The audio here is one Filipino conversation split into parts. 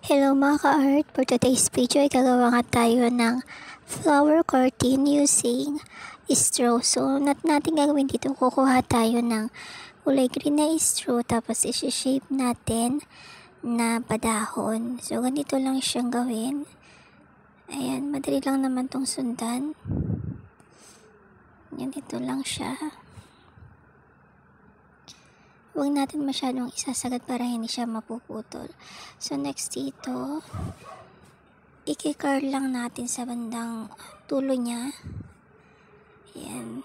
Hello mga ka-art! For today's video ay gagawa nga tayo ng flower curtain using straw. So, natin gagawin dito, kukuha tayo ng kulay green na straw tapos isi-shape natin na padahon. So, ganito lang siyang gawin. Ayan, madali lang naman tong sundan. Ganito lang siya. Huwag natin masyadong isasagad para hindi siya mapuputol. So next dito, i-curl lang natin sa bandang tulo niya. Ayan.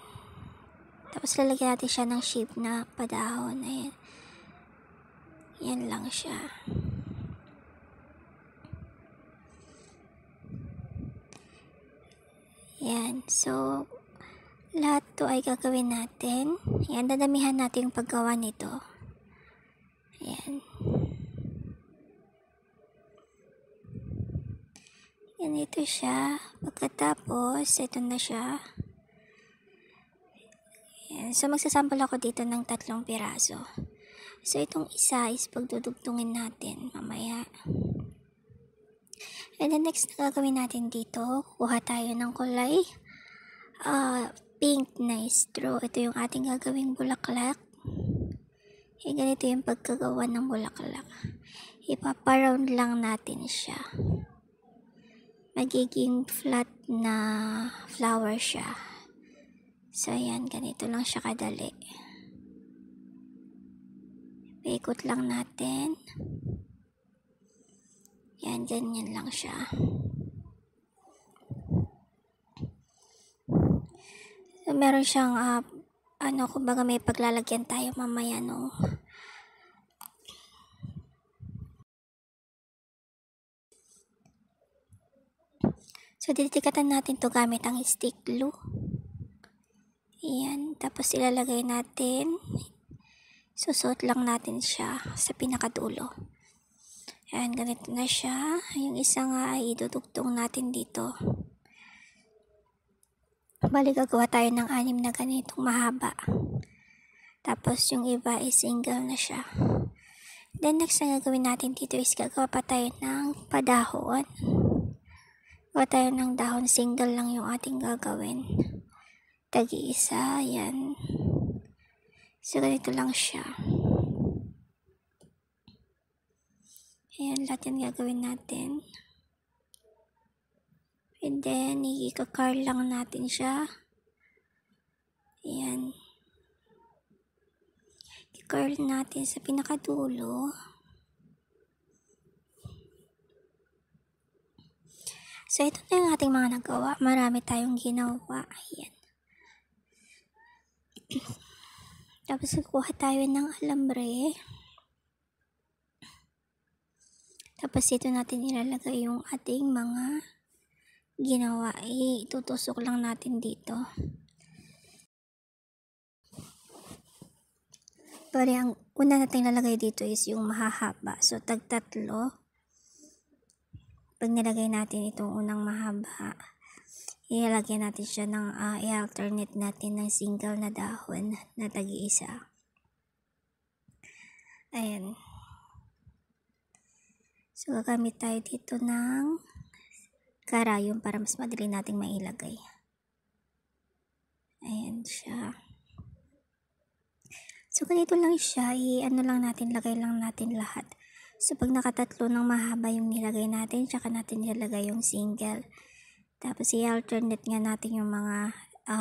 Tapos lalagyan natin siya ng shape na padahon. Ayan. Yan lang siya. Ayan. So, lahat to ay gagawin natin. Ayan, dadamihan natin yung paggawa nito. Ayan. Ganito siya. Pagkatapos, ito na siya. Ayan. So, magsasample ako dito ng 3 piraso. So, itong isa is pagdudugtungin natin mamaya. And then, next na gagawin natin dito, kuha tayo ng kulay pink na straw. Ito yung ating gagawing bulaklak. E, ganito yung pagkagawa ng bulaklak. Ipaparound lang natin siya. Magiging flat na flower siya. So, ayan. Ganito lang siya kadali. Paikot lang natin. Yan, ganyan lang siya. So, meron siyang, kumbaga may paglalagyan tayo mamaya, no? So, ditikatan natin to gamit ang stick glue. Ayan, tapos ilalagay natin. Susuot lang natin siya sa pinakadulo. Ayan, ganito na siya. Yung isa nga ay idudugtong natin dito. Bali, gagawa tayo ng 6 na ganitong mahaba. Tapos, yung iba ay single na siya. Then, next na gagawin natin dito is gagawa pa tayo ng padahon. Gawa tayo ng dahon. Single lang yung ating gagawin. Tagi-isa. Yan. So, ganito lang siya. Ayan, lahat yan gagawin natin. And then, i-curl lang natin siya. Ayan. I-curl natin sa pinakadulo. So, ito na yung ating mga nagawa. Marami tayong ginawa. Ayan. Tapos, kukuha tayo ng alambre. Tapos, ito natin ilalagay yung ating mga ginawa. Itutusok lang natin dito. Bali, ang una natin lalagay dito is yung mahahaba. So, tag-3. Pag nilagay natin itong unang mahaba, ilalagyan natin siya ng i-alternate natin ng single na dahon na tagi-isa. Ayan. So, gagamit tayo dito ng karayom para mas madali nating mailagay. Ayan siya. So, ganito lang siya. Lagay lang natin lahat. So, pag nakatatlo ng mahaba yung nilagay natin, tsaka natin nilagay yung single. Tapos, i-alternate nga natin yung mga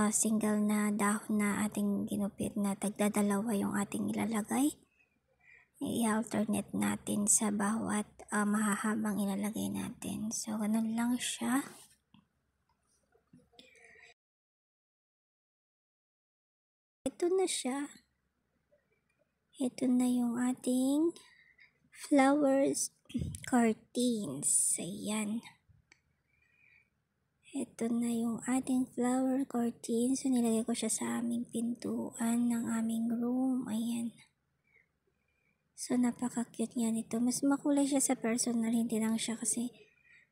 single na dahon na ating ginupit na tagdadalawa yung ating ilalagay. I-alternate natin sa bawat mahahabang ilalagay natin. So, ganun lang siya. Ito na siya. Ito na yung ating flowers curtains. Ayan. Ito na yung ating flower curtains. So, nilagay ko siya sa aming pintuan ng aming room. Ayan. So, napaka-cute niya nito. Mas makulay siya sa personal. Hindi lang siya kasi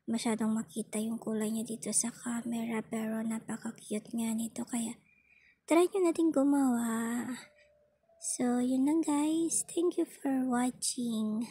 masyadong makita yung kulay niya dito sa camera. Pero napaka-cute niya nito. Kaya, try nyo natin gumawa. So, yun lang guys. Thank you for watching.